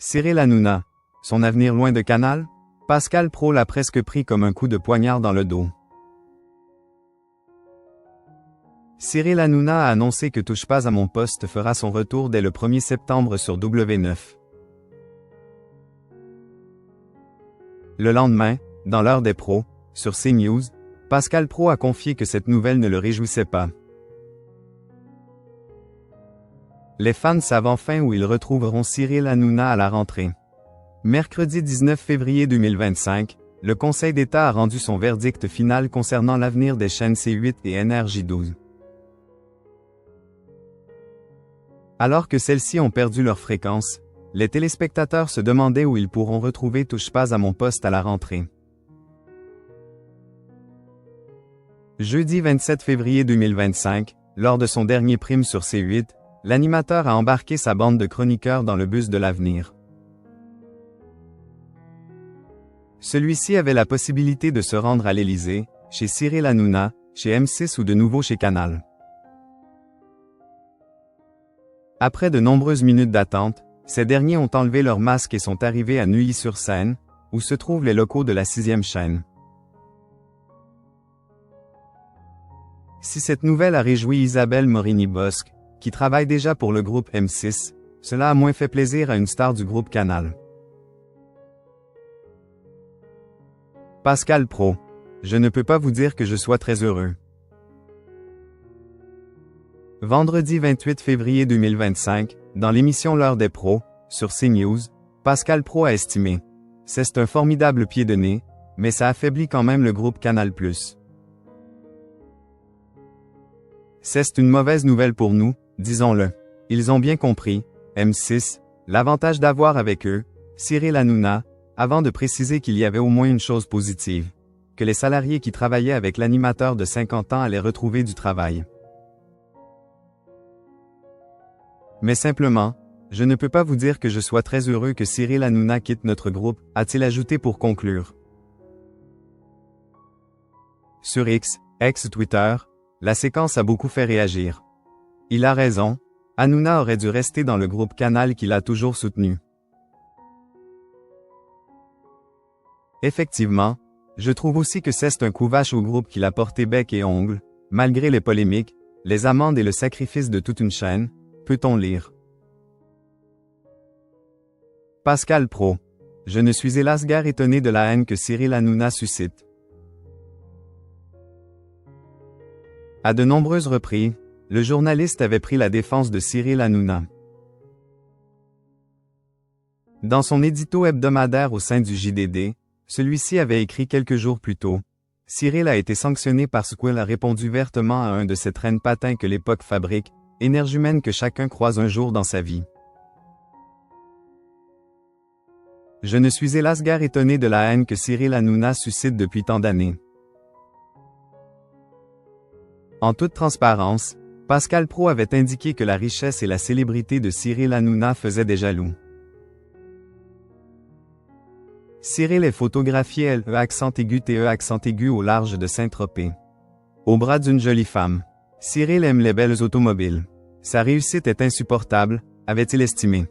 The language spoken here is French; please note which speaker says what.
Speaker 1: Cyril Hanouna, son avenir loin de Canal? Pascal Praud l'a presque pris comme un coup de poignard dans le dos. Cyril Hanouna a annoncé que Touche pas à mon poste fera son retour dès le 1er septembre sur W9. Le lendemain, dans l'heure des pros, sur CNews, Pascal Praud a confié que cette nouvelle ne le réjouissait pas. Les fans savent enfin où ils retrouveront Cyril Hanouna à la rentrée. Mercredi 19 février 2025, le Conseil d'État a rendu son verdict final concernant l'avenir des chaînes C8 et NRJ12. Alors que celles-ci ont perdu leur fréquence, les téléspectateurs se demandaient où ils pourront retrouver Touche pas à mon poste à la rentrée. Jeudi 27 février 2025, lors de son dernier prime sur C8, l'animateur a embarqué sa bande de chroniqueurs dans le bus de l'avenir. Celui-ci avait la possibilité de se rendre à l'Élysée, chez Cyril Hanouna, chez M6 ou de nouveau chez Canal. Après de nombreuses minutes d'attente, ces derniers ont enlevé leur masque et sont arrivés à Neuilly-sur-Seine, où se trouvent les locaux de la 6e chaîne. Si cette nouvelle a réjoui Isabelle Morini-Bosc, qui travaille déjà pour le groupe M6, cela a moins fait plaisir à une star du groupe Canal. Pascal Praud. Je ne peux pas vous dire que je sois très heureux. Vendredi 28 février 2025, dans l'émission L'heure des pros, sur CNews, Pascal Praud a estimé « C'est un formidable pied de nez, mais ça affaiblit quand même le groupe Canal+. C'est une mauvaise nouvelle pour nous, disons-le. Ils ont bien compris, M6, l'avantage d'avoir avec eux, Cyril Hanouna, avant de préciser qu'il y avait au moins une chose positive, que les salariés qui travaillaient avec l'animateur de 50 ans allaient retrouver du travail. Mais simplement, je ne peux pas vous dire que je sois très heureux que Cyril Hanouna quitte notre groupe, a-t-il ajouté pour conclure. Sur X, ex-Twitter, la séquence a beaucoup fait réagir. Il a raison, Hanouna aurait dû rester dans le groupe Canal qu'il a toujours soutenu. Effectivement, je trouve aussi que c'est un coup vache au groupe qu'il a porté bec et ongles, malgré les polémiques, les amendes et le sacrifice de toute une chaîne, peut-on lire. Pascal Praud. Je ne suis hélas guère étonné de la haine que Cyril Hanouna suscite. À de nombreuses reprises, le journaliste avait pris la défense de Cyril Hanouna. Dans son édito hebdomadaire au sein du JDD, celui-ci avait écrit quelques jours plus tôt. Cyril a été sanctionné parce qu'il a répondu vertement à un de ces traînes patins que l'époque fabrique, énergumènes que chacun croise un jour dans sa vie. Je ne suis hélas guère étonné de la haine que Cyril Hanouna suscite depuis tant d'années. En toute transparence, Pascal Praud avait indiqué que la richesse et la célébrité de Cyril Hanouna faisaient des jaloux. Cyril est photographié LE accent aigu TE accent aigu au large de Saint-Tropez. Au bras d'une jolie femme. Cyril aime les belles automobiles. Sa réussite est insupportable, avait-il estimé.